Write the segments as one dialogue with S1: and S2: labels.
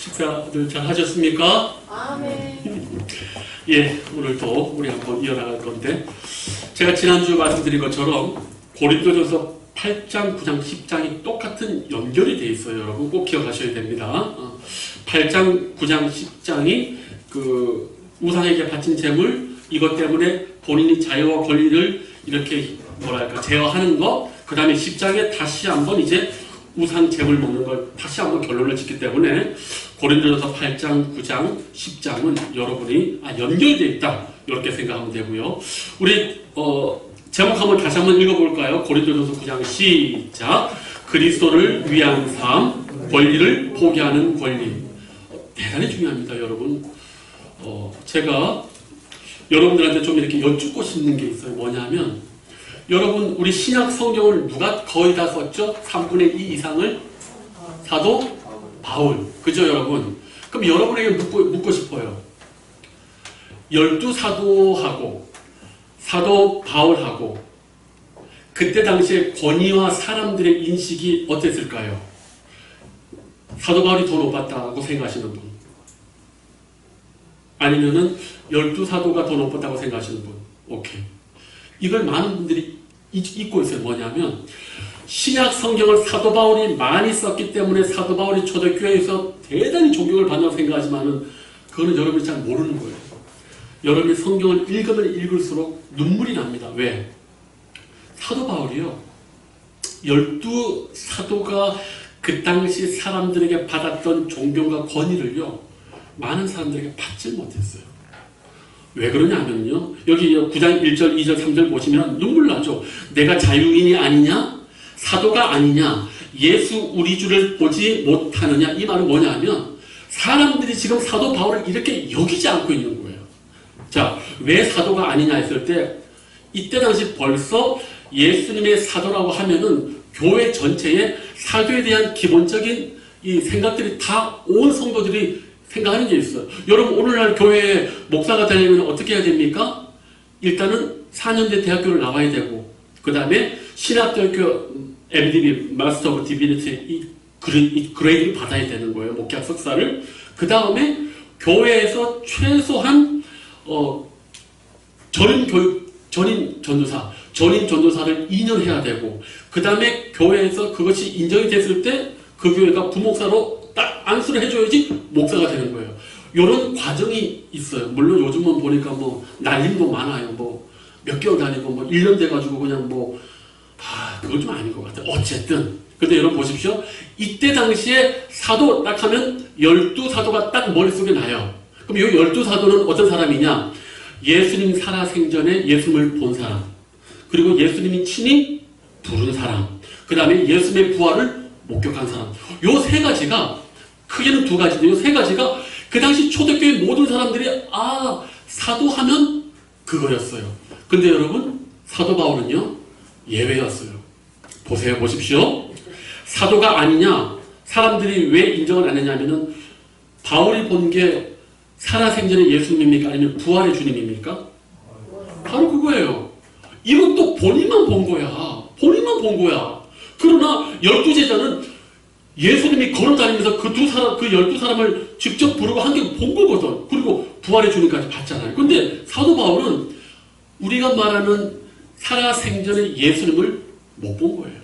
S1: 식사들 잘 하셨습니까?
S2: 아멘.
S1: 예, 오늘도 우리 한번 이어나갈 건데, 제가 지난주 말씀드린 것처럼 고린도전서 8장, 9장, 10장이 똑같은 연결이 돼 있어요. 여러분 꼭 기억하셔야 됩니다. 8장, 9장, 10장이 그 우상에게 바친 재물, 이것 때문에 본인이 자유와 권리를 이렇게 뭐랄까 제어하는 것, 그 다음에 10장에 다시 한번 이제 우상 재물 먹는 걸 다시 한번 결론을 짓기 때문에 고린도전서 8장, 9장, 10장은 여러분이 연결되어 있다 이렇게 생각하면 되고요. 우리 제목 한번 다시 한번 읽어볼까요? 고린도전서 9장 시작. 그리스도를 위한 삶, 권리를 포기하는 권리. 대단히 중요합니다, 여러분. 제가 여러분들한테 좀 이렇게 여쭙고 싶은 게 있어요. 뭐냐면, 여러분, 우리 신약 성경을 누가 거의 다 썼죠? 3분의 2 이상을? 사도 바울. 그죠, 여러분? 그럼 여러분에게 묻고 싶어요. 12사도하고 사도 바울하고 그때 당시에 권위와 사람들의 인식이 어땠을까요? 사도 바울이 더 높았다고 생각하시는 분? 아니면은 12사도가 더 높았다고 생각하시는 분? 오케이. 이걸 많은 분들이 잊고 있어요. 뭐냐면 신약 성경을 사도 바울이 많이 썼기 때문에 사도 바울이 초대교회에서 대단히 존경을 받는다고 생각하지만은 그거는 여러분이 잘 모르는 거예요. 여러분이 성경을 읽으면 읽을수록 눈물이 납니다. 왜? 사도 바울이요. 12사도가 그 당시 사람들에게 받았던 존경과 권위를요. 많은 사람들에게 받지 못했어요. 왜 그러냐면요. 여기 9장 1절, 2절, 3절 보시면 눈물 나죠. 내가 자유인이 아니냐? 사도가 아니냐? 예수 우리 주를 보지 못하느냐? 이 말은 뭐냐면 사람들이 지금 사도 바울을 이렇게 여기지 않고 있는 거예요. 자, 왜 사도가 아니냐 했을 때 이때 당시 벌써 예수님의 사도라고 하면은 교회 전체에 사도에 대한 기본적인 이 생각들이 다 온 성도들이 생각하는 게 있어요. 여러분 오늘날 교회에 목사가 되려면 어떻게 해야 됩니까? 일단은 4년제 대학교를 나와야 되고 그 다음에 신학대학교 MDB 마스터 오브 디비니티 이 그레이드를 받아야 되는 거예요. 목회학 석사를. 그 다음에 교회에서 최소한 전인 전도사를 2년 해야 되고 그 다음에 교회에서 그것이 인정이 됐을 때 그 교회가 부목사로 딱 안수를 해줘야지 목사가 되는 거예요. 이런 과정이 있어요. 물론 요즘은 보니까 뭐 날림도 많아요. 뭐 몇 개월 다니고 뭐 1년 돼가지고 그냥 그건 좀 아닌 것 같아요. 어쨌든 근데 여러분 보십시오. 이때 당시에 사도 딱 하면 12사도가 딱 머릿속에 나요. 그럼 이 12사도는 어떤 사람이냐? 예수님 살아생전에 예수님을 본 사람, 그리고 예수님이 친히 부른 사람, 그 다음에 예수님의 부활을 목격한 사람. 요 세 가지가 크게는 두 가지인데 요 세 가지가 그 당시 초대교회 모든 사람들이 사도하면 그거였어요. 근데 여러분 사도 바울은요 예외였어요. 보십시오. 사도가 아니냐? 사람들이 왜 인정을 안 했냐면은 바울이 본 게 살아생전의 예수님입니까? 아니면 부활의 주님입니까? 바로 그거예요. 이것도 본인만 본 거야. 본인만 본 거야. 그러나 12제자는 예수님이 걸어다니면서 그 12사람을 직접 부르고 한 개 본 거거든. 그리고 부활의 주님까지 봤잖아요. 근데 사도 바울은 우리가 말하는 살아생전의 예수님을 못 본 거예요.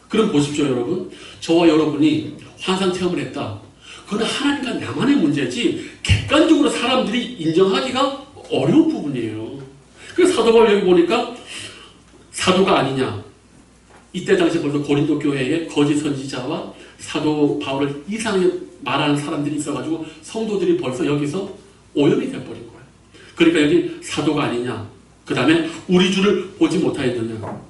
S1: 그럼 보십시오, 여러분. 저와 여러분이 환상 체험을 했다. 그건 하나님과 나만의 문제지 객관적으로 사람들이 인정하기가 어려운 부분이에요. 그래서 사도 바울 여기 보니까 사도가 아니냐. 이때 당시 벌써 고린도 교회에 거짓 선지자와 사도 바울을 이상하게 말하는 사람들이 있어가지고 성도들이 벌써 여기서 오염이 돼버린 거예요. 그러니까 여기 사도가 아니냐. 그 다음에 우리 주를 보지 못하였느냐.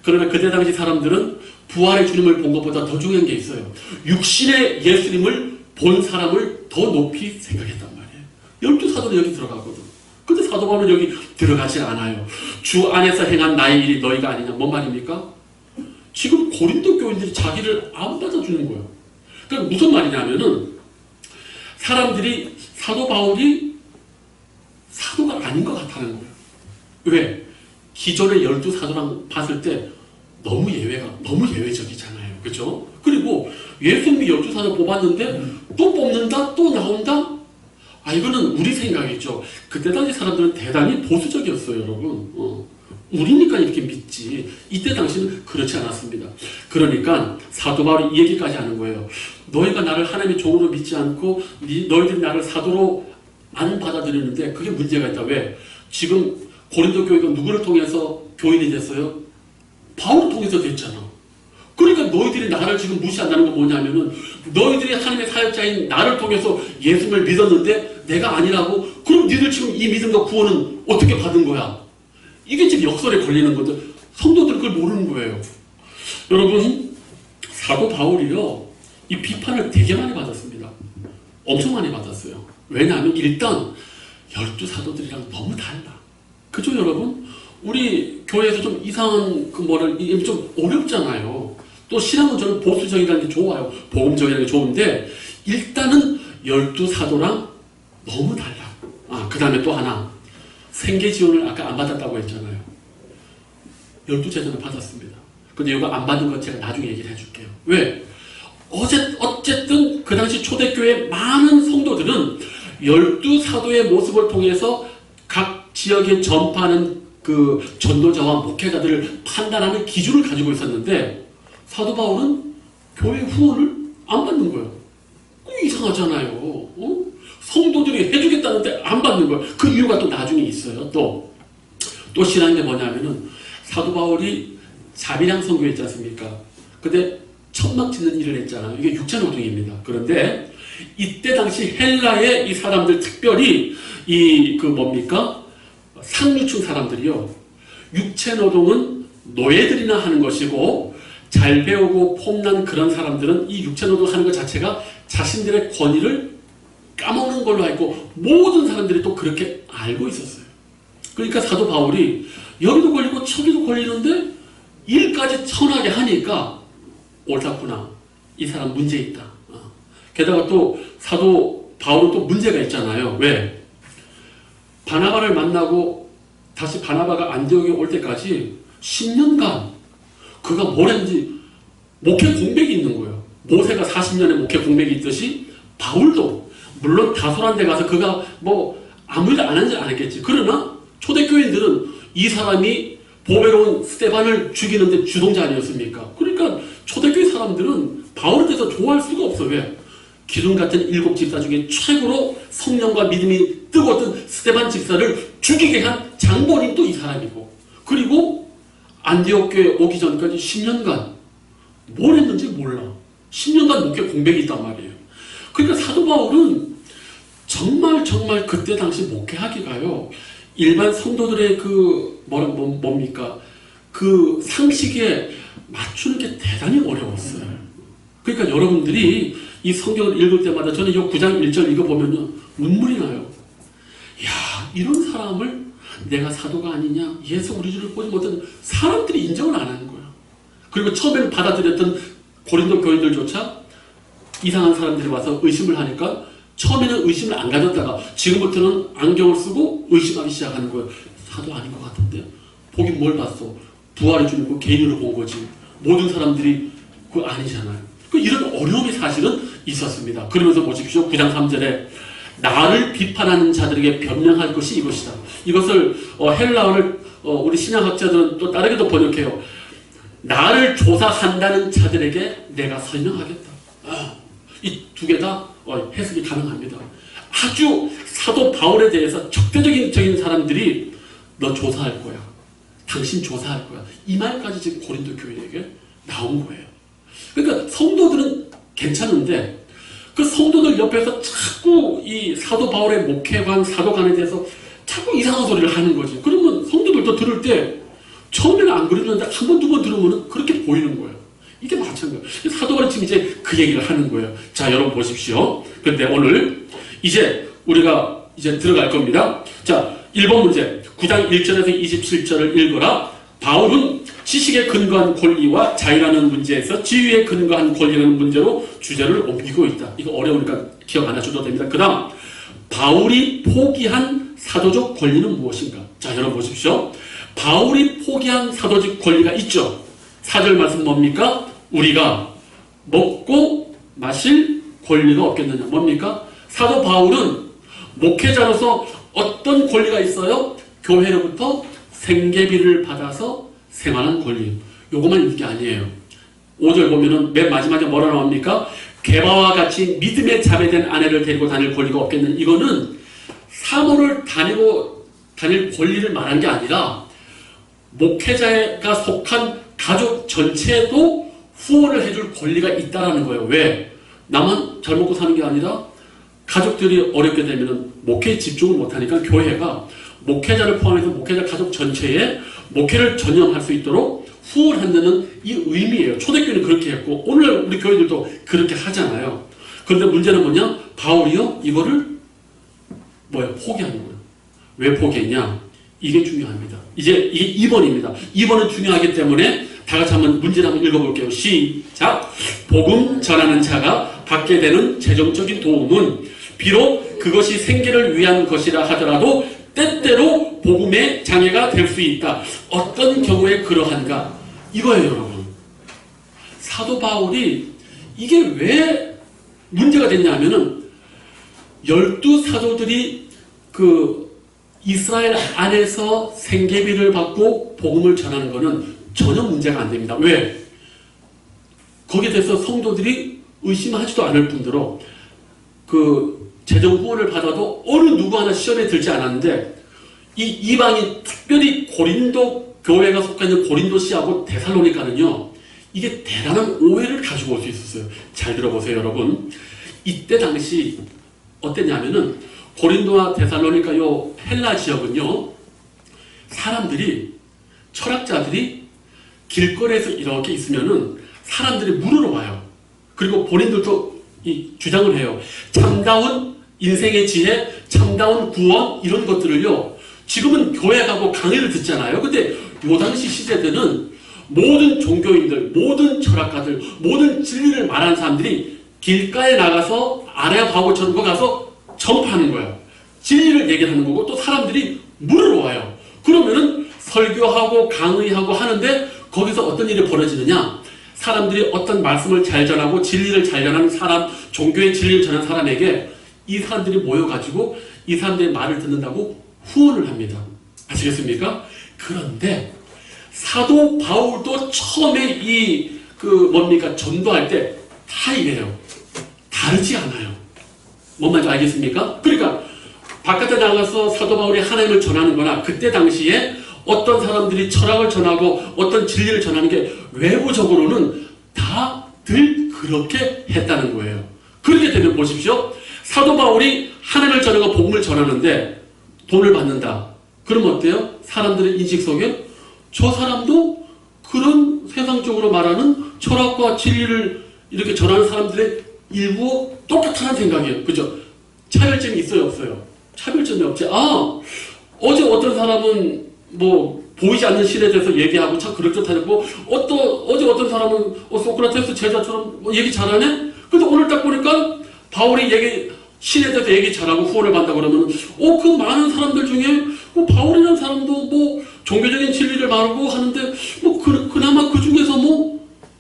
S1: 그러나 그때 당시 사람들은 부활의 주님을 본 것보다 더 중요한 게 있어요. 육신의 예수님을 본 사람을 더 높이 생각했단 말이에요. 12사도는 여기 들어가거든. 근데 사도 바울은 여기 들어가지 않아요. 주 안에서 행한 나의 일이 너희가 아니냐. 뭔 말입니까? 지금 고린도 교인들이 자기를 안 받아주는 거예요. 그러니까 무슨 말이냐면은 사람들이 사도 바울이 사도가 아닌 것 같다는 거예요. 왜? 기존의 12사도랑 봤을 때 너무 예외적이잖아요. 그렇죠? 그리고 예수님이 12사도 뽑았는데 또 뽑는다? 또 나온다? 이거는 우리 생각이죠. 그때 당시 사람들은 대단히 보수적이었어요, 여러분. 우리니까 이렇게 믿지. 이때 당시는 그렇지 않았습니다. 그러니까 사도 바울이 이 얘기까지 하는 거예요. 너희가 나를 하나님의 종으로 믿지 않고 너희들이 나를 사도로 안 받아들이는데 그게 문제가 있다. 왜? 지금 고린도 교회가 누구를 통해서 교인이 됐어요? 바울을 통해서 됐잖아. 그러니까 너희들이 나를 지금 무시한다는 건 뭐냐면은 너희들이 하나님의 사역자인 나를 통해서 예수님을 믿었는데 내가 아니라고? 그럼 니들 지금 이 믿음과 구원은 어떻게 받은 거야? 이게 지금 역설에 걸리는 건데 성도들은 그걸 모르는 거예요. 여러분, 사도 바울이요, 이 비판을 되게 많이 받았습니다. 엄청 많이 받았어요. 왜냐하면 일단 12사도들이랑 너무 달라. 그죠, 여러분? 우리 교회에서 좀 이상한 좀 어렵잖아요. 또 신앙은 저는 보수적이라는 게 좋아요. 복음적이라는 게 좋은데 일단은 12사도랑 너무 달라. 그 다음에 또 하나, 생계 지원을 아까 안 받았다고 했잖아요. 12제자는 받았습니다. 근데 이거 안 받은 건 제가 나중에 얘기를 해줄게요. 왜? 어쨌든 그 당시 초대교회 많은 성도들은 12사도의 모습을 통해서 각 지역에 전파하는 그 전도자와 목회자들을 판단하는 기준을 가지고 있었는데 사도 바울은 교회 후원을 안 받는 거예요. 이상하잖아요. 성도들이 해주겠다는데 안 받는 거예요. 그 이유가 또 나중에 있어요. 또 신앙인 게 뭐냐면은 사도 바울이 자비랑 선교했지 않습니까? 근데 천막 짓는 일을 했잖아요. 이게 육체노동입니다. 그런데 이때 당시 헬라의 이 사람들, 특별히 상류층 사람들이요, 육체노동은 노예들이나 하는 것이고 잘 배우고 폼난 그런 사람들은 이 육체노동 하는 것 자체가 자신들의 권위를 까먹는 걸로 알고 모든 사람들이 또 그렇게 알고 있었어요. 그러니까 사도 바울이 여기도 걸리고 저기도 걸리는데 일까지 천하게 하니까 옳다구나. 이 사람 문제 있다. 게다가 또 사도 바울은 또 문제가 있잖아요. 왜? 바나바를 만나고 다시 바나바가 안디옥에 올 때까지 10년간 그가 뭘 했는지 목회 공백이 있는 거예요. 모세가 40년의 목회 공백이 있듯이 바울도 물론 다소란 데 가서 그가 아무 일 안 한지 않았겠지. 그러나 초대교인들은 이 사람이 보배로운 스데반을 죽이는데 주동자 아니었습니까? 그러니까 초대교회 사람들은 바울에 대해서 좋아할 수가 없어. 왜? 기둥 같은 7 집사 중에 최고로 성령과 믿음이 뜨거웠던 스데반 집사를 죽이게 한 장본인 또 이 사람이고, 그리고 안디옥 교회 오기 전까지 10년간 뭘 했는지 몰라. 10년간 목회 공백이 있단 말이에요. 그러니까 사도 바울은 정말 그때 당시 목회하기가요, 일반 성도들의 그 상식에 맞추는 게 대단히 어려웠어요. 그러니까 여러분들이 이 성경을 읽을 때마다 저는 이 9장 1절 이거 보면요, 눈물이 나요. 야, 이런 사람을 내가 사도가 아니냐, 예수 우리 주를 보지 못한 사람들이 인정을 안 하는 거야. 그리고 처음에는 받아들였던 고린도 교인들조차 이상한 사람들이 와서 의심을 하니까 처음에는 의심을 안 가졌다가 지금부터는 안경을 쓰고 의심하기 시작하는 거예요. 사도 아닌 것 같은데? 보긴 뭘 봤어? 부활의 주님 개인으로 본 거지. 모든 사람들이 그거 아니잖아요. 이런 어려움이 사실은 있었습니다. 그러면서 보십시오. 9장 3절에 나를 비판하는 자들에게 변명할 것이 이것이다. 이것을 헬라어를 우리 신약학자들은 또 다르게도 번역해요. 나를 조사한다는 자들에게 내가 설명하겠다. 이 두 개 다 해석이 가능합니다. 아주 사도 바울에 대해서 적대적인 사람들이 너 조사할 거야. 당신 조사할 거야. 이 말까지 지금 고린도 교회에게 나온 거예요. 그러니까 성도들은 괜찮은데 그 성도들 옆에서 자꾸 이 사도 바울의 목회관, 사도관에 대해서 자꾸 이상한 소리를 하는 거지. 그러면 성도들도 들을 때 처음에는 안 그러는데 한 번, 두 번 들으면 그렇게 보이는 거예요. 이게 마찬가지예요. 사도관이 지금 이제 그 얘기를 하는 거예요. 자, 여러분 보십시오. 근데 오늘 우리가 들어갈 겁니다. 자, 1번 문제. 9장 1절에서 27절을 읽어라. 바울은 지식에 근거한 권리와 자유라는 문제에서 지위에 근거한 권리라는 문제로 주제를 옮기고 있다. 이거 어려우니까 기억 안 하셔도 됩니다. 그 다음, 바울이 포기한 사도적 권리는 무엇인가? 자, 여러분 보십시오. 바울이 포기한 사도적 권리가 있죠. 4절 말씀 뭡니까? 우리가 먹고 마실 권리가 없겠느냐. 뭡니까? 사도 바울은 목회자로서 어떤 권리가 있어요? 교회로부터 생계비를 받아서 생활한 권리. 요것만 있는 게 아니에요. 5절 보면은 맨 마지막에 뭐라 나옵니까? 개바와 같이 믿음에 자매된 아내를 데리고 다닐 권리가 없겠는. 이거는 사모를 다닐 권리를 말한 게 아니라 목회자가 속한 가족 전체에도 후원을 해줄 권리가 있다라는 거예요. 왜? 나만 잘 먹고 사는 게 아니라 가족들이 어렵게 되면 목회에 집중을 못하니까 교회가 목회자를 포함해서 목회자 가족 전체에 목회를 전념할 수 있도록 후원한다는 이 의미예요. 초대교회는 그렇게 했고 오늘날 우리 교회들도 그렇게 하잖아요. 그런데 문제는 뭐냐? 바울이요 이거를 포기하는 거예요. 왜 포기했냐? 이게 중요합니다. 이제 이게 2번입니다. 2번은 중요하기 때문에 다 같이 한번 문제를 한번 읽어볼게요. 시작! 복음 전하는 자가 받게 되는 재정적인 도움은 비록 그것이 생계를 위한 것이라 하더라도 때때로 복음의 장애가 될 수 있다. 어떤 경우에 그러한가? 이거예요, 여러분. 사도 바울이 이게 왜 문제가 됐냐 하면은 12사도들이 이스라엘 안에서 생계비를 받고 복음을 전하는 것은 전혀 문제가 안 됩니다. 왜? 거기에 대해서 성도들이 의심하지도 않을 뿐더러 재정 후원을 받아도 어느 누구 하나 시험에 들지 않았는데 이 이방인 특별히 고린도 교회가 속해 있는 고린도시하고 데살로니가는요 이게 대단한 오해를 가지고 올 수 있었어요. 잘 들어보세요, 여러분. 이때 당시 어땠냐면은 고린도와 데살로니가 요 헬라 지역은요 사람들이 철학자들이 길거리에서 이렇게 있으면은 사람들이 물으러 와요. 그리고 본인들도 주장을 해요. 참다운 인생의 지혜, 참다운 구원 이런 것들을요 지금은 교회 가고 강의를 듣잖아요. 근데 요 당시 시대들은 모든 종교인들, 모든 철학가들, 모든 진리를 말하는 사람들이 길가에 나가서 아레아바고 전거 가서 전파하는 거예요. 진리를 얘기하는 거고 또 사람들이 물으러 와요. 그러면은 설교하고 강의하고 하는데 거기서 어떤 일이 벌어지느냐? 사람들이 어떤 말씀을 잘 전하고 진리를 잘 전하는 사람, 종교의 진리를 전하는 사람에게 이 사람들이 모여가지고 이 사람들의 말을 듣는다고 후원을 합니다. 아시겠습니까? 그런데 사도 바울도 처음에 전도할 때 다 이래요. 다르지 않아요. 뭔 말인지 알겠습니까? 그러니까 바깥에 나가서 사도 바울이 하나님을 전하는 거나 그때 당시에 어떤 사람들이 철학을 전하고 어떤 진리를 전하는 게 외부적으로는 다들 그렇게 했다는 거예요. 그렇게 되면 보십시오. 사도 바울이 하나님을 전하고 복음을 전하는데 돈을 받는다. 그럼 어때요? 사람들의 인식 속에 저 사람도 그런 세상적으로 말하는 철학과 진리를 이렇게 전하는 사람들의 일부 똑같다는 생각이에요. 그죠? 차별점이 있어요, 없어요? 차별점이 없지. 어제 어떤 사람은 보이지 않는 신에 대해서 얘기하고 참 그럴듯하고 어제 어떤 사람은 소크라테스 제자처럼 얘기 잘하네? 근데 오늘 딱 보니까 바울이 신에 대해서 얘기 잘하고 후원을 받는다 그러면 그 많은 사람들 중에 바울이라는 사람도 종교적인 진리를 말하고 하는데 그나마 그 중에서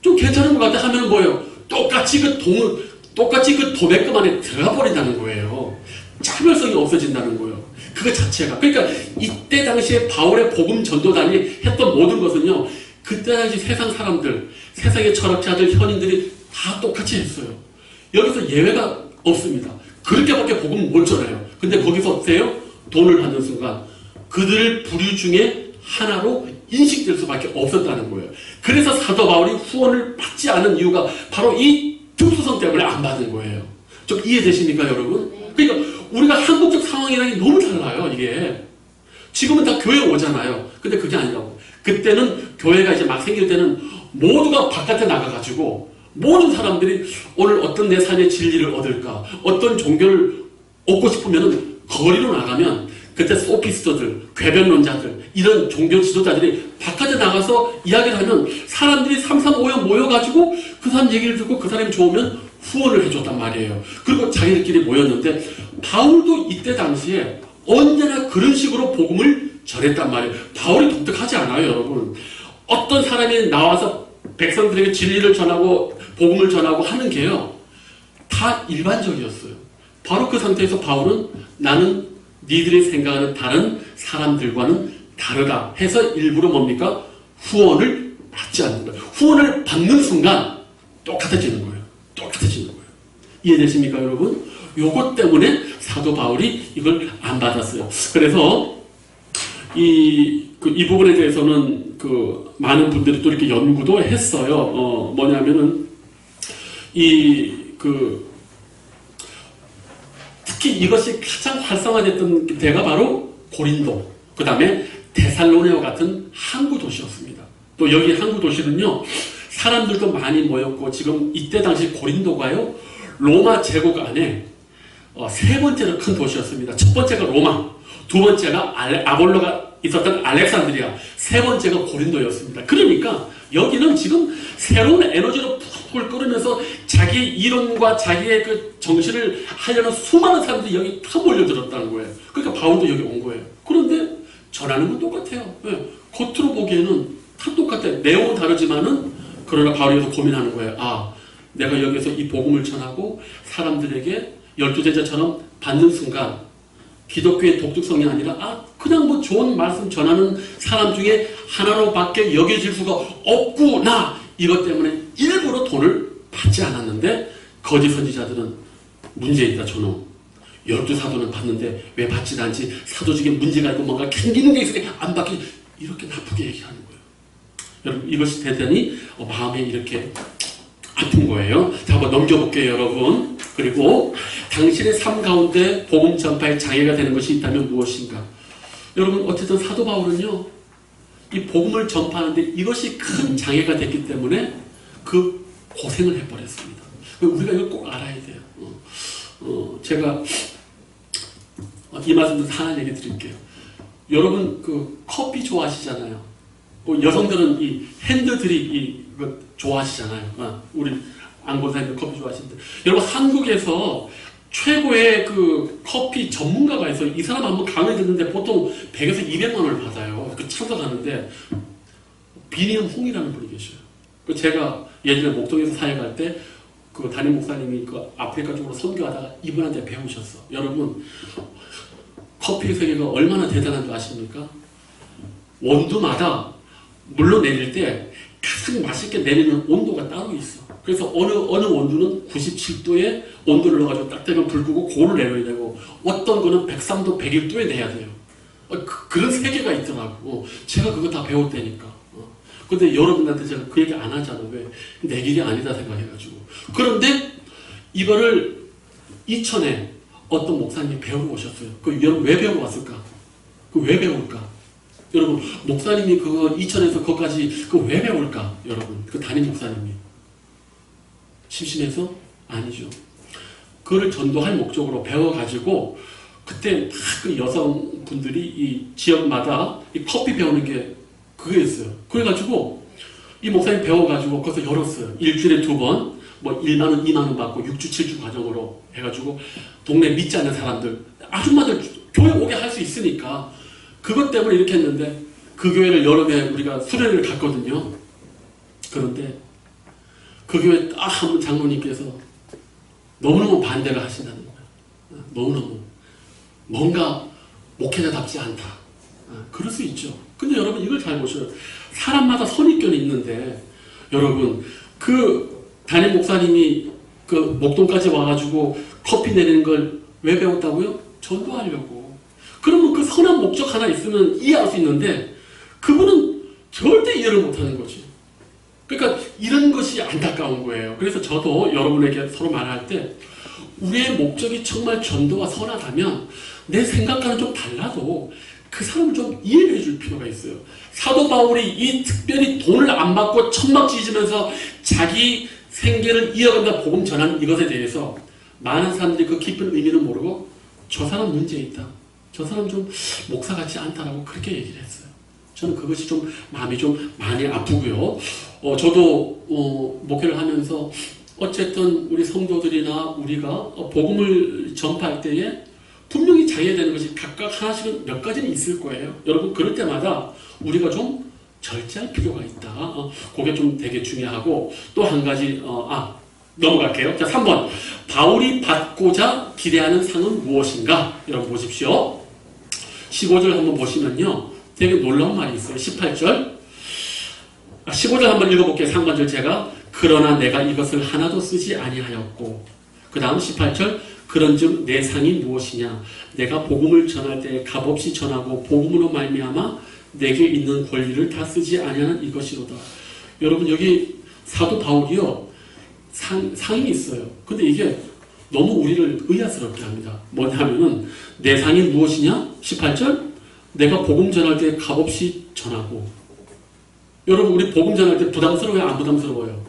S1: 좀 괜찮은 것 같아 하면 뭐예요? 똑같이 그 도매금 안에 들어가 버린다는 거예요. 차별성이 없어진다는 거예요. 그거 자체가. 그러니까 이때 당시에 바울의 복음 전도단이 했던 모든 것은요. 그때 당시 세상 사람들, 세상의 철학자들, 현인들이 다 똑같이 했어요. 여기서 예외가 없습니다. 그렇게밖에 복음을 못 전해요. 근데 거기서 어때요? 돈을 받는 순간 그들 부류 중에 하나로 인식될 수밖에 없었다는 거예요. 그래서 사도 바울이 후원을 받지 않은 이유가 바로 이 특수성 때문에 안 받은 거예요. 좀 이해되십니까, 여러분? 그러니까 우리가 한국적 상황이랑 너무 달라요, 이게. 지금은 다 교회 오잖아요. 근데 그게 아니라고. 그때는 교회가 이제 막 생길 때는 모두가 바깥에 나가가지고 모든 사람들이 오늘 어떤 내 삶의 진리를 얻을까, 어떤 종교를 얻고 싶으면 거리로 나가면 그때 소피스트들, 궤변론자들, 이런 종교 지도자들이 바깥에 나가서 이야기를 하면 사람들이 3, 3, 5여 모여가지고 그 사람 얘기를 듣고 그 사람이 좋으면 후원을 해줬단 말이에요. 그리고 자기들끼리 모였는데 바울도 이때 당시에 언제나 그런 식으로 복음을 전했단 말이에요. 바울이 독특하지 않아요, 여러분. 어떤 사람이 나와서 백성들에게 진리를 전하고 복음을 전하고 하는 게요. 다 일반적이었어요. 바로 그 상태에서 바울은 나는 니들이 생각하는 다른 사람들과는 다르다 해서 일부러 뭡니까? 후원을 받지 않는 거예요. 후원을 받는 순간 똑같아지는 거예요. 똑같아지는 거예요. 이해되십니까, 여러분? 요것 때문에 사도 바울이 이걸 안 받았어요. 그래서 이 부분에 대해서는 많은 분들이 또 이렇게 연구도 했어요. 뭐냐면은 특히 이것이 가장 활성화됐던 데가 바로 고린도, 그 다음에 데살로니가 같은 항구 도시였습니다. 또 여기 항구 도시는요, 사람들도 많이 모였고, 지금 이때 당시 고린도가요, 로마 제국 안에 세 번째로 큰 도시였습니다. 첫 번째가 로마, 두 번째가 아볼로가 있었던 알렉산드리아, 세 번째가 고린도였습니다. 그러니까 여기는 지금 새로운 에너지로 푹 끓으면서 자기 이론과 자기의 그 정신을 하려는 수많은 사람들이 여기 다 몰려들었다는 거예요. 그러니까 바울도 여기 온 거예요. 그런데 전하는 건 똑같아요. 네. 겉으로 보기에는 다 똑같아요. 내용은 다르지만은, 그러나 바울이 여기서 고민하는 거예요. 아, 내가 여기서 이 복음을 전하고 사람들에게 12제자처럼 받는 순간 기독교의 독특성이 아니라 그냥 뭐 좋은 말씀 전하는 사람 중에 하나로밖에 여겨질 수가 없구나, 이것 때문에 일부러 돈을 받지 않았는데 거짓 선지자들은 문제 있다 저놈, 12사도는 받는데 왜 받지 않지, 사도직에 문제가 있고 뭔가 캥기는 게 있으니까 안 받기, 이렇게 나쁘게 얘기하는 거예요. 여러분, 이것이 대단히 마음에 이렇게 아픈 거예요. 자, 한번 넘겨볼게요, 여러분. 그리고 당신의 삶 가운데 복음 전파에 장애가 되는 것이 있다면 무엇인가? 여러분, 어쨌든 사도 바울은요, 이 복음을 전파하는데 이것이 큰 장애가 됐기 때문에 그 고생을 해버렸습니다. 우리가 이걸 꼭 알아야 돼요. 제가 이 말씀도 하나 얘기 드릴게요. 여러분, 커피 좋아하시잖아요. 여성들은 이 핸드드립 이거 좋아하시잖아요. 우리 안고사님들 커피 좋아하시는데, 여러분, 한국에서 최고의 커피 전문가가 있어요. 이 사람 한번 강의 듣는데 보통 100에서 200만 원을 받아요. 참석하는데, 비니엄 홍이라는 분이 계셔요. 제가 예전에 목동에서 사역할 때 담임 목사님이 아프리카 쪽으로 선교하다가 이분한테 배우셨어. 여러분, 커피 세계가 얼마나 대단한 줄 아십니까? 원두마다 물로 내릴 때 가장 맛있게 내리는 온도가 따로 있어. 그래서 어느 원두는 97도에 온도를 넣어가지고 딱 되면 불 끄고 그거를 내려야 되고, 어떤 거는 103도, 101도에 내야 돼요. 그런 세계가 있더라고. 제가 그거 다 배웠다니까. 근데 여러분한테 제가 그 얘기 안 하잖아. 왜? 내 길이 아니다 생각해가지고. 그런데 이거를 이천에 어떤 목사님이 배우러 오셨어요. 여러분, 왜 배우러 왔을까? 왜 배울까? 여러분, 목사님이 이천에서 거기까지 왜 배울까? 여러분, 담임 목사님이 심심해서? 아니죠. 그걸 전도할 목적으로 배워가지고, 그때 다 여성분들이 이 지역마다 이 커피 배우는 게 그거였어요. 그래가지고 이 목사님 배워가지고 거기서 열었어요. 일주일에 2번, 뭐 1만원, 2만원 받고 6주, 7주 과정으로 해가지고 동네 믿지 않는 사람들, 아줌마들 교회 오게 할 수 있으니까 그것 때문에 이렇게 했는데, 그 교회를 여름에 우리가 수련회를 갔거든요. 그런데 그 교회 딱 한 분 장로님께서 너무너무 반대를 하신다는 거예요. 너무너무 뭔가 목회자답지 않다. 그럴 수 있죠. 근데 여러분, 이걸 잘 보셔요. 사람마다 선입견이 있는데, 여러분, 담임 목사님이 목동까지 와가지고 커피 내리는 걸 왜 배웠다고요? 전도하려고. 그러면 그 선한 목적 하나 있으면 이해할 수 있는데, 그분은 절대 이해를 못하는 거지. 그러니까 이런 것이 안타까운 거예요. 그래서 저도 여러분에게 서로 말할 때, 우리의 목적이 정말 전도가 선하다면 내 생각과는 좀 달라도 그 사람을 좀 이해해 줄 필요가 있어요. 사도 바울이 이 특별히 돈을 안 받고 천막 찢으면서 자기 생계를 이어간다 복음 전하는 이것에 대해서 많은 사람들이 그 깊은 의미는 모르고, 저 사람 문제 있다, 저 사람 좀 목사 같지 않다라고 그렇게 얘기를 했어요. 저는 그것이 좀 마음이 좀 많이 아프고요. 저도 목회를 하면서 어쨌든 우리 성도들이나 우리가 복음을 전파할 때에 분명히 장애되는 것이 각각 하나씩은 몇 가지는 있을 거예요. 여러분, 그럴 때마다 우리가 좀 절제할 필요가 있다. 그게 좀 되게 중요하고 또 한 가지 넘어갈게요. 자, 3번. 바울이 받고자 기대하는 상은 무엇인가? 여러분 보십시오. 15절 한번 보시면요. 되게 놀라운 말이 있어요. 18절. 15절 한번 읽어볼게요. 상반절 제가. 그러나 내가 이것을 하나도 쓰지 아니하였고. 그 다음 18절. 그런즉 내 상이 무엇이냐? 내가 복음을 전할 때 값없이 전하고 복음으로 말미암아 내게 있는 권리를 다 쓰지 아니하는 이것이로다. 여러분 여기 사도 바울이요. 상이 있어요. 근데 이게 너무 우리를 의아스럽게 합니다. 뭐냐면은 내 상이 무엇이냐? 18절. 내가 복음 전할 때 값없이 전하고. 여러분 우리 복음 전할 때 부담스러워요? 안 부담스러워요?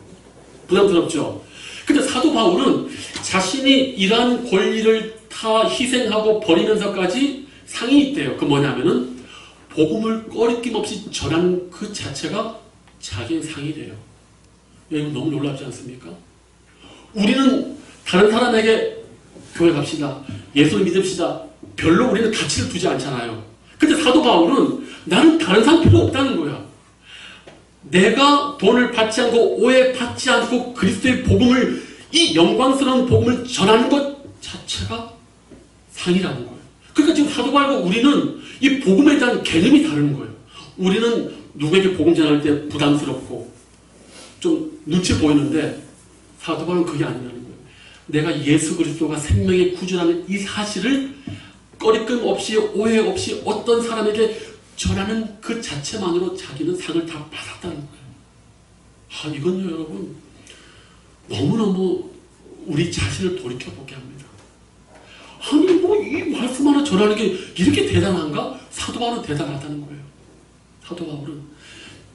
S1: 부담스럽죠? 근데 사도 바울은 자신이 이러한 권리를 다 희생하고 버리면서까지 상이 있대요. 그 뭐냐면은 복음을 꺼리낌 없이 전하는 그 자체가 자기의 상이래요. 여러분 너무 놀랍지 않습니까? 우리는 다른 사람에게 교회 갑시다. 예수를 믿읍시다. 별로 우리는 가치를 두지 않잖아요. 근데 사도 바울은 나는 다른 사람 필요 없다는 거야. 내가 돈을 받지 않고 오해받지 않고 그리스도의 복음을 이 영광스러운 복음을 전하는 것 자체가 상이라는 거예요. 그러니까 지금 사도 바울과 우리는 이 복음에 대한 개념이 다른 거예요. 우리는 누구에게 복음 전할 때 부담스럽고 좀 눈치 보이는데 사도 바울은 그게 아니라는 거예요. 내가 예수 그리스도가 생명의 구주라는 이 사실을 꺼리낌 없이 오해 없이 어떤 사람에게 전하는 그 자체만으로 자기는 상을 다 받았다는 거예요. 이건요 여러분 너무너무 우리 자신을 돌이켜보게 합니다. 아니 뭐 이 말씀 하나 전하는 게 이렇게 대단한가? 사도 바울은 대단하다는 거예요. 사도 바울은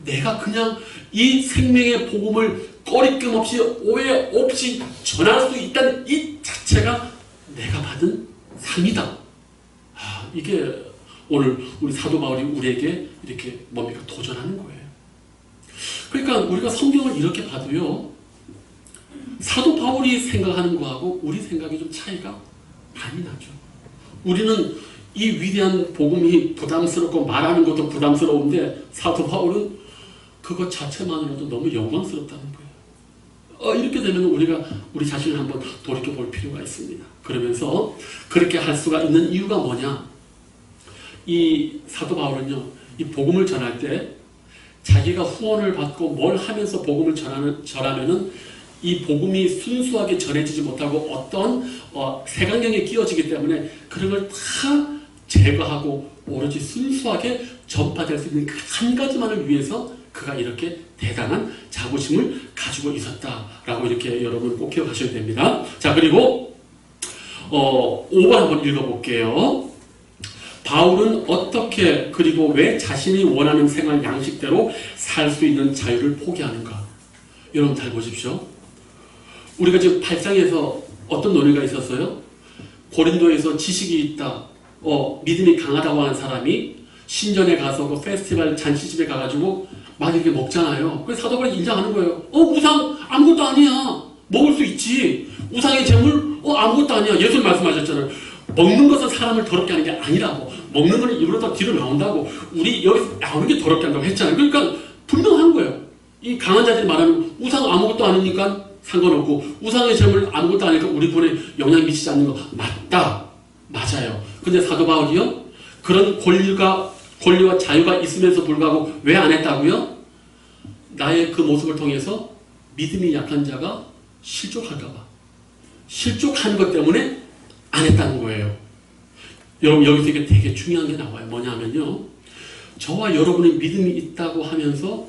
S1: 내가 그냥 이 생명의 복음을 꺼리낌 없이 오해 없이 전할 수 있다는 이 자체가 내가 받은 상이다. 이게 오늘 우리 사도 바울이 우리에게 이렇게 뭡니까? 도전하는 거예요. 그러니까 우리가 성경을 이렇게 봐도요. 사도 바울이 생각하는 거하고 우리 생각이 좀 차이가 많이 나죠. 우리는 이 위대한 복음이 부담스럽고 말하는 것도 부담스러운데 사도 바울은 그것 자체만으로도 너무 영광스럽다는 거예요. 이렇게 되면 우리가 우리 자신을 한번 돌이켜볼 필요가 있습니다. 그러면서 그렇게 할 수가 있는 이유가 뭐냐? 이 사도 바울은요, 이 복음을 전할 때 자기가 후원을 받고 뭘 하면서 복음을 전하면은 이 복음이 순수하게 전해지지 못하고 어떤 색안경에 끼워지기 때문에 그런 걸 다 제거하고 오로지 순수하게 전파될 수 있는 그 한 가지만을 위해서 그가 이렇게 대단한 자부심을 가지고 있었다라고 이렇게 여러분 꼭 기억하셔야 됩니다. 자, 그리고 5번 한번 읽어볼게요. 바울은 어떻게 그리고 왜 자신이 원하는 생활 양식대로 살 수 있는 자유를 포기하는가? 여러분 잘 보십시오. 우리가 지금 8장에서 어떤 논의가 있었어요? 고린도에서 지식이 있다, 믿음이 강하다고 하는 사람이 신전에 가서 그 페스티벌 잔치집에 가가지고 막 이렇게 먹잖아요. 그래서 사도 바울이 인정하는 거예요. 우상 아무것도 아니야. 먹을 수 있지. 우상의 제물 아무것도 아니야. 예수님 말씀하셨잖아요. 먹는 것은 사람을 더럽게 하는 게 아니라고. 먹는 거는 입으로 다 뒤로 나온다고. 우리 여기서 나오는 게 더럽게 한다고 했잖아요. 그러니까 분명한 거예요. 이 강한 자들이 말하는 우상 아무것도 아니니까 상관없고 우상의 제물 아무것도 아니니까 우리 돈에 영향 미치지 않는 거 맞다. 맞아요. 근데 사도 바울이요? 그런 권리와 자유가 있음에도 불구하고 왜 안 했다고요? 나의 그 모습을 통해서 믿음이 약한 자가 실족할까 봐. 실족하는 것 때문에 안 했다는 거예요. 여러분 여기서 이게 되게 중요한 게 나와요. 뭐냐면요. 저와 여러분의 믿음이 있다고 하면서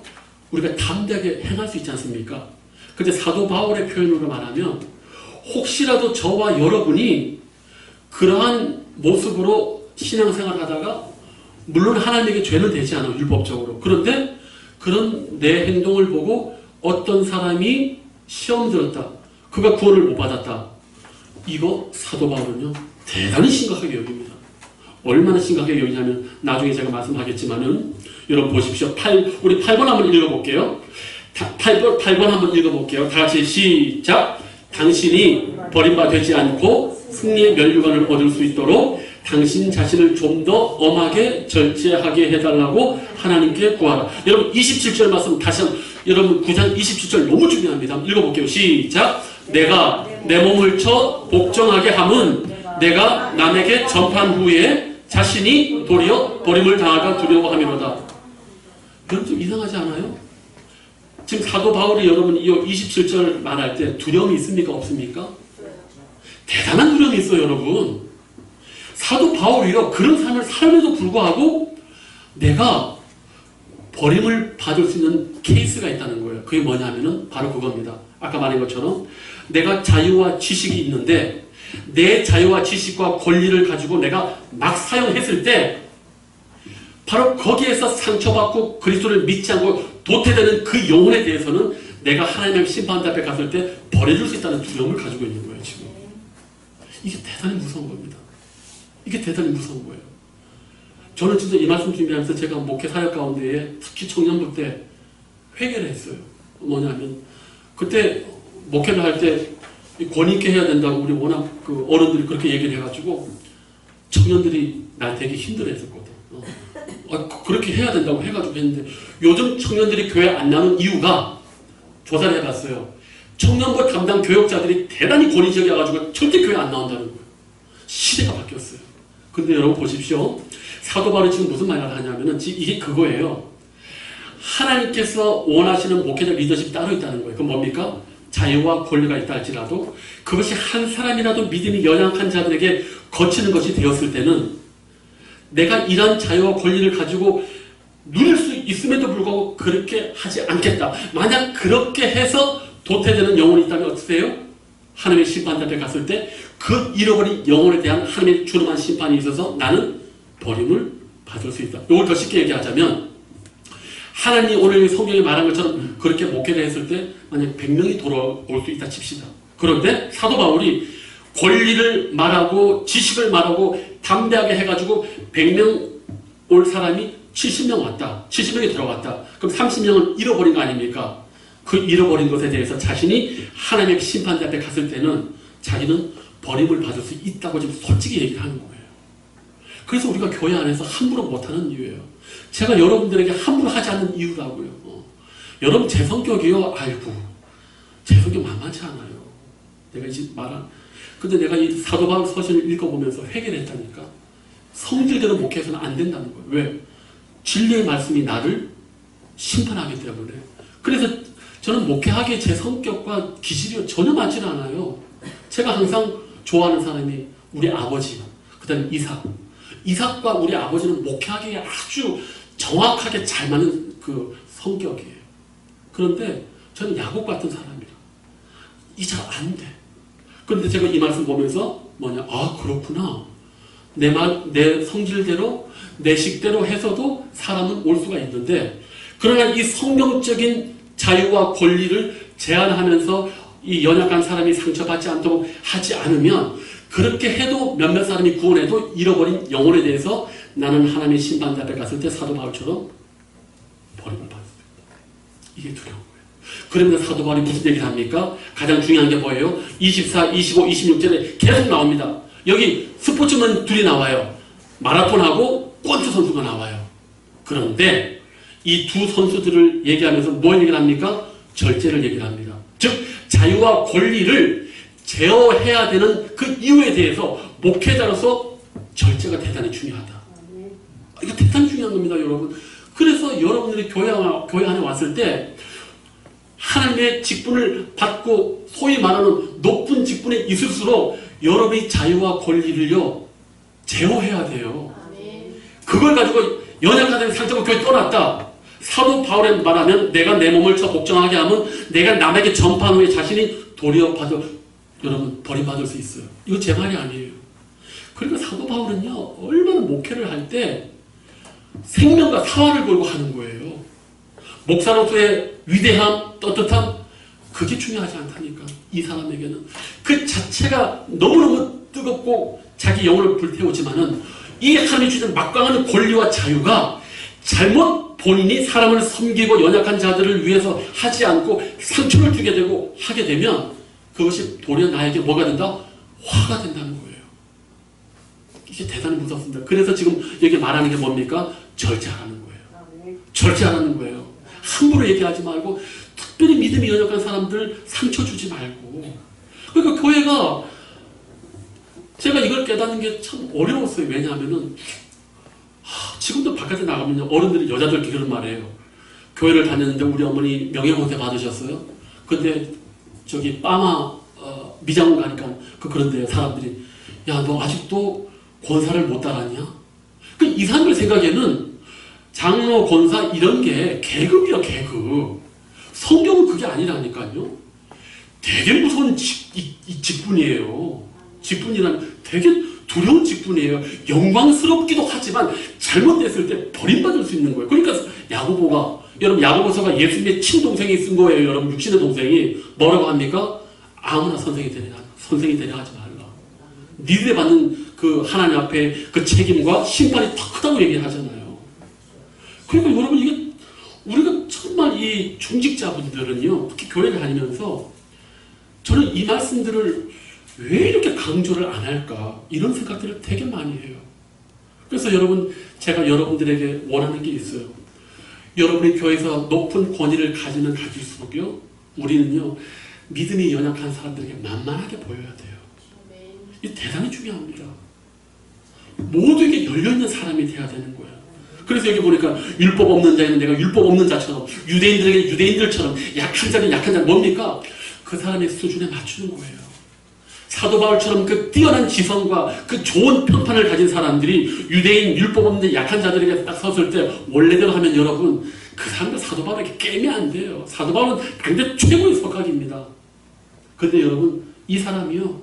S1: 우리가 담대하게 행할 수 있지 않습니까? 근데 사도 바울의 표현으로 말하면 혹시라도 저와 여러분이 그러한 모습으로 신앙생활을 하다가 물론 하나님에게 죄는 되지 않아요. 율법적으로. 그런데 그런 내 행동을 보고 어떤 사람이 시험 들었다. 그가 구원을 못 받았다. 이거 사도 바울은요. 대단히 심각하게 여깁니다. 얼마나 심각하게 여기냐면 나중에 제가 말씀하겠지만은 여러분 보십시오. 우리 8번 한번 읽어볼게요. 8번 한번 읽어볼게요. 다 같이 시작. 당신이 버림받지 않고 승리의 면류관을 얻을 수 있도록 당신 자신을 좀 더 엄하게 절제하게 해달라고 하나님께 구하라. 여러분 27절 말씀 다시 한번 여러분 9장 27절 너무 중요합니다. 한번 읽어볼게요. 시작. 내가 내 몸을 쳐 복종하게 함은 내가 남에게 전판 후에 자신이 도리어 버림을 당할까 두려워함이로다. 여러분 좀 이상하지 않아요? 지금 사도 바울이 여러분 이 27절 말할 때 두려움이 있습니까? 없습니까? 대단한 두려움이 있어요, 여러분. 사도 바울이요 그런 삶을 살면서 불구하고 내가 버림을 받을 수 있는 케이스가 있다는 거예요. 그게 뭐냐면은 바로 그겁니다. 아까 말한 것처럼 내가 자유와 지식이 있는데 내 자유와 지식과 권리를 가지고 내가 막 사용했을 때 바로 거기에서 상처받고 그리스도를 믿지 않고 도태되는 그 영혼에 대해서는 내가 하나님의 심판 앞에 갔을 때 버려줄 수 있다는 두려움을 가지고 있는 거예요. 지금 이게 대단히 무서운 겁니다. 이게 대단히 무서운 거예요. 저는 진짜 이 말씀 준비하면서 제가 목회 사역 가운데에 특히 청년부 때 회개를 했어요. 뭐냐면 그때 목회를 할 때 권위 있게 해야 된다고 우리 워낙 그 어른들이 그렇게 얘기를 해가지고 청년들이 날 되게 힘들어했었거든. 그렇게 해야 된다고 해가지고 했는데 요즘 청년들이 교회 안 나오는 이유가 조사를 해봤어요. 청년부 담당 교역자들이 대단히 권위적이어가지고 절대 교회 안 나온다는 거예요. 시대가 바뀌었어요. 근데 여러분 보십시오. 사도 바울이 지금 무슨 말을 하냐면은 이게 그거예요. 하나님께서 원하시는 목회자 리더십이 따로 있다는 거예요. 그건 뭡니까? 자유와 권리가 있다 할지라도 그것이 한 사람이라도 믿음이 연약한 자들에게 거치는 것이 되었을 때는 내가 이런 자유와 권리를 가지고 누릴 수 있음에도 불구하고 그렇게 하지 않겠다. 만약 그렇게 해서 도태되는 영혼이 있다면 어떠세요? 하나님의 심판 앞에 갔을 때 그 잃어버린 영혼에 대한 하나님의 준엄한 심판이 있어서 나는 버림을 받을 수 있다. 이걸 더 쉽게 얘기하자면 하나님이 오늘 성경에 말한 것처럼 그렇게 목회를 했을 때 만약 100명이 돌아올 수 있다 칩시다. 그런데 사도 바울이 권리를 말하고 지식을 말하고 담대하게 해가지고 100명 올 사람이 70명 왔다. 70명이 들어왔다. 그럼 30명은 잃어버린 거 아닙니까? 그 잃어버린 것에 대해서 자신이 하나님의 심판 앞에 갔을 때는 자기는 버림을 받을 수 있다고 지금 솔직히 얘기를 하는 거예요. 그래서 우리가 교회 안에서 함부로 못하는 이유예요. 제가 여러분들에게 함부로 하지 않는 이유라고요. 여러분 제 성격이요. 아이고 제 성격 만만치 않아요. 내가 이제 근데 내가 이 사도 바울 서신을 읽어보면서 회개를 했다니까. 성질대로 목회해서는 안 된다는 거예요. 왜? 진리의 말씀이 나를 심판하기 때문에. 그래서 저는 목회하기에 제 성격과 기질이 전혀 맞지는 않아요. 제가 항상 좋아하는 사람이 우리 아버지, 그 다음에 이삭과 우리 아버지는 목회하기에 아주 정확하게 잘 맞는 그 성격이에요. 그런데 저는 야곱 같은 사람이라. 이 잘 안 돼. 그런데 제가 이 말씀 보면서 아, 그렇구나. 내 성질대로, 내 식대로 해서도 사람은 올 수가 있는데, 그러나 이 성경적인 자유와 권리를 제한하면서 이 연약한 사람이 상처받지 않도록 하지 않으면 그렇게 해도 몇몇 사람이 구원해도 잃어버린 영혼에 대해서 나는 하나님의 심판 앞에 갔을 때 사도 바울처럼 버림을 받습니다. 이게 두려운 거예요. 그러면 사도 바울이 무슨 얘기를 합니까? 가장 중요한 게 뭐예요? 24, 25, 26절에 계속 나옵니다. 여기 스포츠맨 둘이 나와요. 마라톤하고 권투 선수가 나와요. 그런데 이 두 선수들을 얘기하면서 뭘 얘기를 합니까? 절제를 얘기를 합니다. 즉 자유와 권리를 제어해야 되는 그 이유에 대해서 목회자로서 절제가 대단히 중요하다. 이거 대단히 중요한 겁니다, 여러분. 그래서 여러분들이 교회 안에 왔을 때 하나님의 직분을 받고 소위 말하는 높은 직분에 있을수록 여러분이 자유와 권리를요 제어해야 돼요. 그걸 가지고 연약한 상처가 교회 떠났다. 사도 바울의 말하면 내가 내 몸을 쳐 복종하게 하면 내가 남에게 전파한 후에 자신이 도리어 여러분 버림받을 수 있어요. 이거 제 말이 아니에요. 그러니까 사도 바울은요 얼마나 목회를 할 때 생명과 사활을 걸고 하는 거예요. 목사로서의 위대함, 떳떳함 그게 중요하지 않다니까. 이 사람에게는 그 자체가 너무너무 뜨겁고 자기 영혼을 불태우지만은 이 하나님이 주신 막강한 권리와 자유가 잘못 본인이 사람을 섬기고 연약한 자들을 위해서 하지 않고 상처를 주게 되고 하게 되면 그것이 도리어 나에게 뭐가 된다? 화가 된다는 거예요. 이게 대단히 무섭습니다. 그래서 지금 여기 말하는 게 뭡니까? 절제하라는 거예요. 절제하라는 거예요. 함부로 얘기하지 말고 특별히 믿음이 연약한 사람들 상처 주지 말고. 그러니까 교회가 제가 이걸 깨닫는 게 참 어려웠어요. 왜냐하면은 지금도 바깥에 나가면 어른들이 여자들끼리 그런 말이에요. 교회를 다녔는데 우리 어머니 명예권세 받으셨어요. 근데 저기 빠마 미장원 가니까 그런데 사람들이 야 너 아직도 권사를 못 따랐냐? 이 사람들 생각에는 장로, 권사 이런 게 계급이야 계급. 성경은 그게 아니라니까요. 되게 무서운 직분이에요. 직분이란 되게 두려운 직분이에요. 영광스럽기도 하지만 잘못됐을 때 버림받을 수 있는 거예요. 그러니까 야고보가 여러분 야고보서가 예수님의 친동생이 쓴 거예요. 여러분 육신의 동생이 뭐라고 합니까? 아무나 선생이 되려 하지 말라. 니들이 받는 그 하나님 앞에 그 책임과 심판이 더 크다고 얘기하잖아요. 그러니까 여러분 이게 우리가 정말 이 중직자분들은요, 특히 교회를 다니면서 저는 이 말씀들을 왜 이렇게 강조를 안 할까 이런 생각들을 되게 많이 해요. 그래서 여러분 제가 여러분들에게 원하는 게 있어요. 여러분이 교회에서 높은 권위를 가질수록요 우리는요 믿음이 연약한 사람들에게 만만하게 보여야 돼요. 이게 대단히 중요합니다. 모두에게 열려있는 사람이 돼야 되는 거예요. 그래서 여기 보니까 율법 없는 자에는 내가 율법 없는 자처럼 유대인들에게 유대인들처럼 약한 자는 뭡니까? 그 사람의 수준에 맞추는 거예요. 사도 바울처럼 그 뛰어난 지성과 그 좋은 평판을 가진 사람들이 유대인 율법 없는 약한 자들에게 딱 섰을 때 원래대로 하면 여러분 그 사람들 사도 바울에게 게임이 안 돼요. 사도 바울은 당대 최고의 석학입니다. 근데 여러분 이 사람이요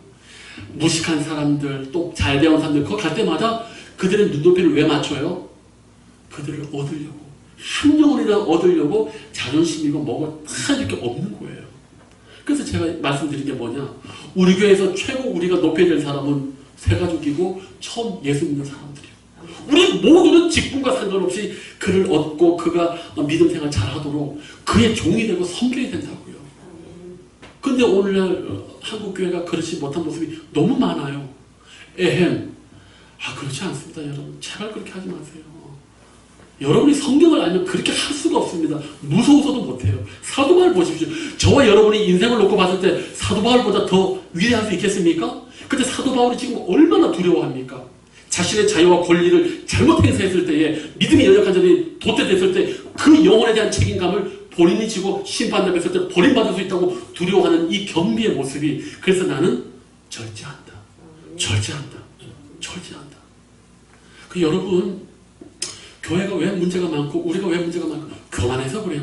S1: 무식한 사람들 또 잘 배운 사람들 거기 갈 때마다 그들의 눈높이를 왜 맞춰요? 그들을 얻으려고 한 영혼이나 얻으려고 자존심이고 뭐고 다 이렇게 없는 거예요. 그래서 제가 말씀드린 게 뭐냐 우리 교회에서 최고 우리가 높여야 될 사람은 새가족이고 처음 예수 믿는 사람들이에요. 우리 모두는 직분과 상관없이 그를 얻고 그가 믿음 생활 잘하도록 그의 종이 되고 섬겨야 된다고요. 근데 오늘날 한국 교회가 그렇지 못한 모습이 너무 많아요. 그렇지 않습니다. 여러분 제발 그렇게 하지 마세요. 여러분이 성경을 알면 그렇게 할 수가 없습니다. 무서워서도 못해요. 사도 바울 보십시오. 저와 여러분이 인생을 놓고 봤을 때 사도 바울보다 더 위대할 수 있겠습니까? 근데 사도 바울이 지금 얼마나 두려워합니까? 자신의 자유와 권리를 잘못 행사했을 때에 믿음이 연약한 자들이 도태됐을 때 그 영혼에 대한 책임감을 본인이 지고 심판당했을 때 버림받을 수 있다고 두려워하는 이 겸비의 모습이 그래서 나는 절제한다. 여러분 교회가 왜 문제가 많고 우리가 왜 문제가 많고 교만해서 그래요.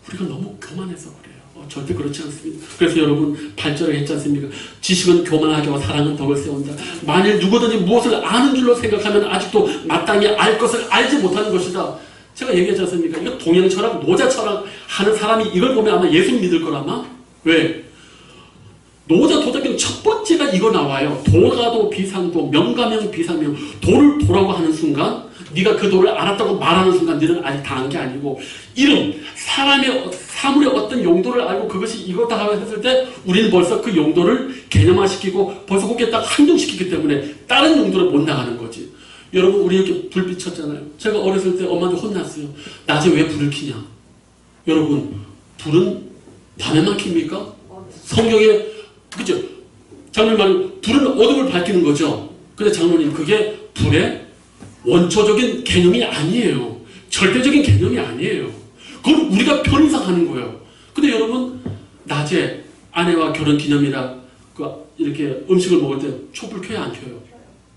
S1: 우리가 너무 교만해서 그래요. 절대 그렇지 않습니다. 그래서 여러분 8절에 했지 않습니까? 지식은 교만하게 와 사랑은 덕을 세운다. 만일 누구든지 무엇을 아는 줄로 생각하면 아직도 마땅히 알 것을 알지 못하는 것이다. 제가 얘기했지 않습니까? 이거 동양철학, 노자철학 하는 사람이 이걸 보면 아마 예수 믿을 거라마? 왜? 노자 도자경 첫 번째가 이거 나와요. 도가도 비상도, 명가명 비상명. 도를 도라고 하는 순간 네가 그 도를 알았다고 말하는 순간 너는 아직 다 한 게 아니고 이름, 사물의 어떤 용도를 알고 그것이 이거다 하고 했을 때 우리는 벌써 그 용도를 개념화시키고 벌써 거기에 딱 한정시키기 때문에 다른 용도를 못 나가는 거지. 여러분 우리 이렇게 불빛 쳤잖아요. 제가 어렸을 때 엄마한테 혼났어요. 낮에 왜 불을 켜냐? 여러분 불은 밤에만 킵니까? 성경에 그죠? 장로님 말은 불은 어둠을 밝히는 거죠. 근데 장로님 그게 불의 원초적인 개념이 아니에요. 절대적인 개념이 아니에요. 그건 우리가 편의상 하는 거예요. 근데 여러분 낮에 아내와 결혼기념이라 이렇게 음식을 먹을 때 촛불 켜야 안 켜요?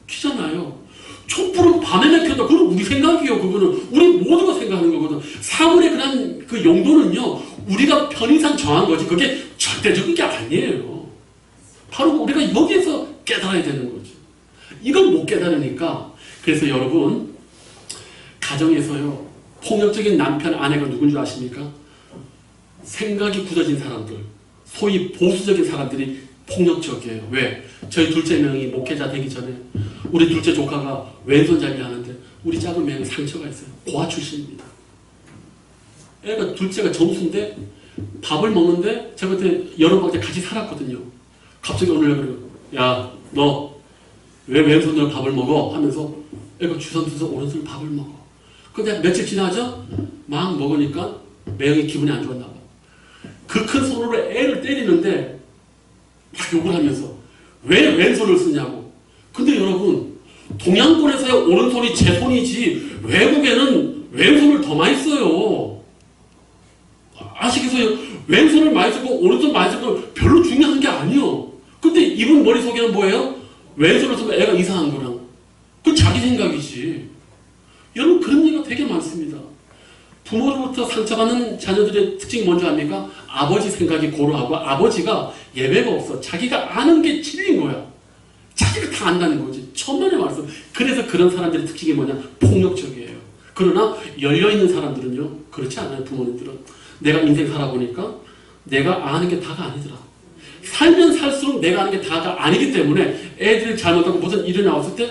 S1: 켜잖아요. 촛불은 밤에만 켜다. 그건 우리 생각이에요. 그거는 우리 모두가 생각하는 거거든. 사물의 그런 그 용도는요 우리가 편의상 정한 거지 그게 절대적인 게 아니에요. 바로 우리가 여기에서 깨달아야 되는 거죠. 이걸 못 깨달으니까 그래서 여러분 가정에서요 폭력적인 남편 아내가 누군 줄 아십니까? 생각이 굳어진 사람들 소위 보수적인 사람들이 폭력적이에요. 왜? 저희 둘째 명이 목회자 되기 전에 우리 둘째 조카가 왼손잡이 하는데 우리 작은 명이 상처가 있어요. 고아 출신입니다. 애가 둘째가 점수인데 밥을 먹는데 제가 그때 여름방학 때 같이 살았거든요. 갑자기 어느 날 그래요. 야, 너 왜 왼손으로 밥을 먹어? 하면서 애가 주섬주섬 오른손으로 밥을 먹어. 근데 며칠 지나죠? 막 먹으니까 매형이 기분이 안 좋았나 봐. 그 큰 손으로 애를 때리는데 막 욕을 하면서 왜 왼손을 쓰냐고. 근데 여러분, 동양권에서의 오른손이 제 손이지 외국에는 왼손을 더 많이 써요. 아시겠어요? 왼손을 많이 쓰고 오른손 많이 쓰고 별로 중요한 게 아니에요. 근데 이분 머릿속에는 뭐예요? 왼손을 쓰면 애가 이상한 거랑. 그건 자기 생각이지. 여러분, 그런 얘기가 되게 많습니다. 부모로부터 상처받는 자녀들의 특징이 뭔지 압니까? 아버지 생각이 고루하고 아버지가 예외가 없어. 자기가 아는 게 진리인 거야. 자기가 다 안다는 거지. 천만의 말씀. 그래서 그런 사람들의 특징이 뭐냐? 폭력적이에요. 그러나 열려있는 사람들은요, 그렇지 않아요. 부모님들은. 내가 인생 살아보니까 내가 아는 게 다가 아니더라. 살면 살수록 내가 아는 게 다가 아니기 때문에 애들이 잘못하고 무슨 일이 나왔을 때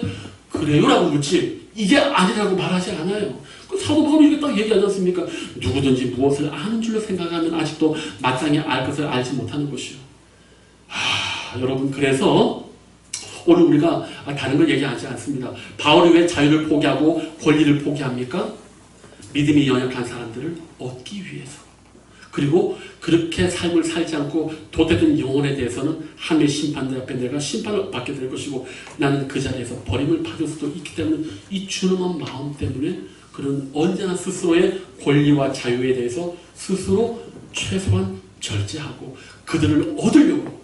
S1: 그래요? 라고 묻지 이게 아니라고 말하지 않아요. 사도 바울이 이렇게 딱 얘기하지 않습니까? 누구든지 무엇을 아는 줄로 생각하면 아직도 마땅히 알 것을 알지 못하는 것이요. 여러분, 그래서 오늘 우리가 다른 걸 얘기하지 않습니다. 바울이 왜 자유를 포기하고 권리를 포기합니까? 믿음이 연약한 사람들을 얻기 위해서. 그리고 그렇게 삶을 살지 않고 도태된 영혼에 대해서는 하나님의 심판대 앞에 내가 심판을 받게 될 것이고 나는 그 자리에서 버림을 받을 수도 있기 때문에 이 준엄한 마음 때문에 그는 언제나 스스로의 권리와 자유에 대해서 스스로 최소한 절제하고 그들을 얻으려고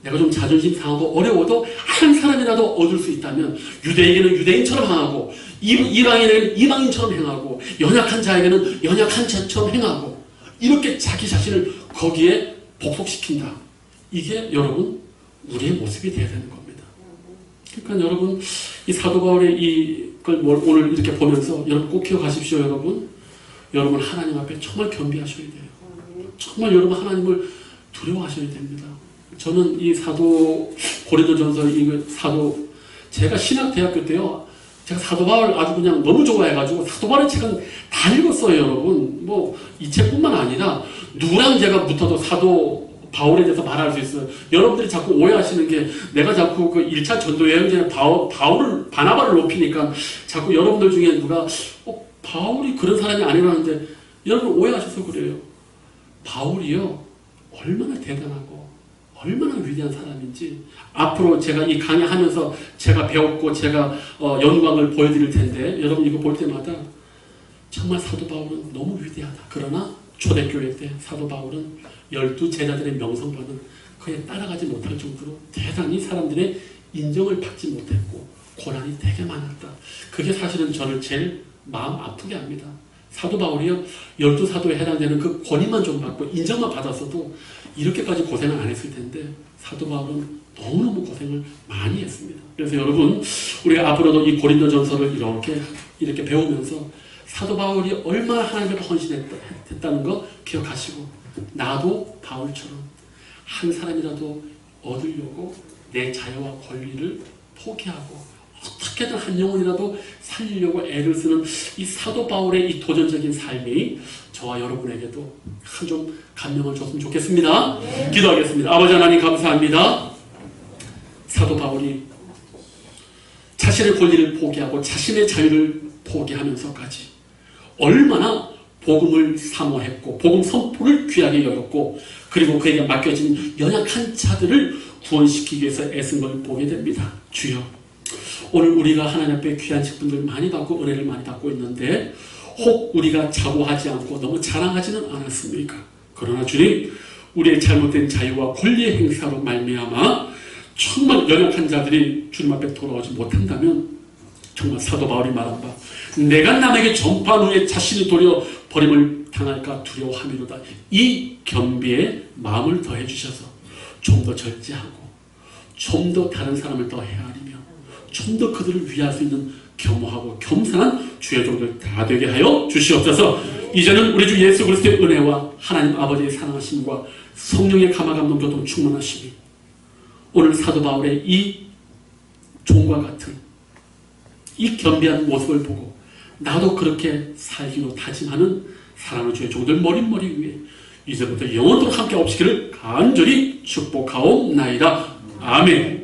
S1: 내가 좀 자존심 상하고 어려워도 한 사람이라도 얻을 수 있다면 유대에게는 유대인처럼 행하고 이방인에게는 이방인처럼 행하고 연약한 자에게는 연약한 자처럼 행하고 이렇게 자기 자신을 거기에 복속시킨다. 이게 여러분 우리의 모습이 되어야 되는 겁니다. 그러니까 여러분 이 사도 바울의 이걸 오늘 이렇게 보면서 여러분 꼭 기억하십시오. 여러분 하나님 앞에 정말 겸비하셔야 돼요. 정말 여러분 하나님을 두려워하셔야 됩니다. 저는 이 사도 고린도전서 제가 신학대학교 때요. 제가 사도 바울 아주 그냥 너무 좋아해가지고 사도 바울의 책은 다 읽었어요, 여러분. 뭐 이 책뿐만 아니라 누구랑 제가 붙어도 사도 바울에 대해서 말할 수 있어요. 여러분들이 자꾸 오해하시는 게 내가 자꾸 그 1차 전도 여행전에 바나바를 높이니까 자꾸 여러분들 중에 누가 바울이 그런 사람이 아니라는데 여러분 오해하셔서 그래요. 바울이요 얼마나 대단하고 얼마나 위대한 사람인지 앞으로 제가 이 강의하면서 제가 배웠고 제가 영광을 보여드릴 텐데 여러분 이거 볼 때마다 정말 사도 바울은 너무 위대하다. 그러나 초대교회 때 사도 바울은 12제자들의 명성과는 그에 따라가지 못할 정도로 대단히 사람들의 인정을 받지 못했고 고난이 되게 많았다. 그게 사실은 저를 제일 마음 아프게 합니다. 사도 바울이요 12사도에 해당되는 그 권위만 좀 받고 인정만 받았어도 이렇게까지 고생을 안 했을 텐데 사도 바울은 너무너무 고생을 많이 했습니다. 그래서 여러분 우리가 앞으로도 이 고린도전서를 이렇게 배우면서 사도 바울이 얼마나 하나님 앞에 헌신했다는 거 기억하시고 나도 바울처럼 한 사람이라도 얻으려고 내 자유와 권리를 포기하고 어떻게든 한 영혼이라도 살리려고 애를 쓰는 이 사도 바울의 이 도전적인 삶이 저와 여러분에게도 좀 감명을 줬으면 좋겠습니다. 네. 기도하겠습니다. 아버지 하나님 감사합니다. 사도 바울이 자신의 권리를 포기하고 자신의 자유를 포기하면서까지 얼마나 복음을 사모했고 복음 선포를 귀하게 여겼고 그리고 그에게 맡겨진 연약한 자들을 구원시키기 위해서 애쓴 걸 보게 됩니다. 주여 오늘 우리가 하나님 앞에 귀한 직분들 많이 받고 은혜를 많이 받고 있는데 혹 우리가 자고하지 않고 너무 자랑하지는 않았습니까? 그러나 주님 우리의 잘못된 자유와 권리의 행사로 말미암아 정말 연약한 자들이 주님 앞에 돌아오지 못한다면 정말 사도 바울이 말한 바 내가 남에게 전파한 후에 자신이 도리어 버림을 당할까 두려워함이로다. 이 겸비에 마음을 더해 주셔서 좀 더 절제하고 좀 더 다른 사람을 더 헤아리며 좀 더 그들을 위할 수 있는 겸허하고 겸손한 주의 종들 다 되게 하여 주시옵소서. 이제는 우리 주 예수 그리스도의 은혜와 하나님 아버지의 사랑하심과 성령의 감화감동 교통 충만하심이 오늘 사도 바울의 이 종과 같은 이 겸비한 모습을 보고 나도 그렇게 살기로 다짐하는 사랑하는 주의 종들 머릿머리 위에 이제부터 영원토록 함께 없시기를 간절히 축복하옵나이다. 아멘.